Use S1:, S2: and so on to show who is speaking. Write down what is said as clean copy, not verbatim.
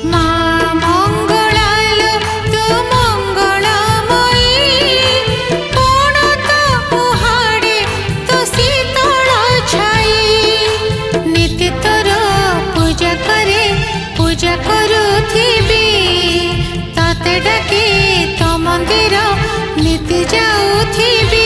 S1: মা মঙ্গলাল তু মঙ্গলময়ী পণত উহাড়ে তো শীতল ছাই নীতি তোর পূজা করে পূজা করুথিবি ততে ডাকি তো মন্দির নীতি যাউথিবি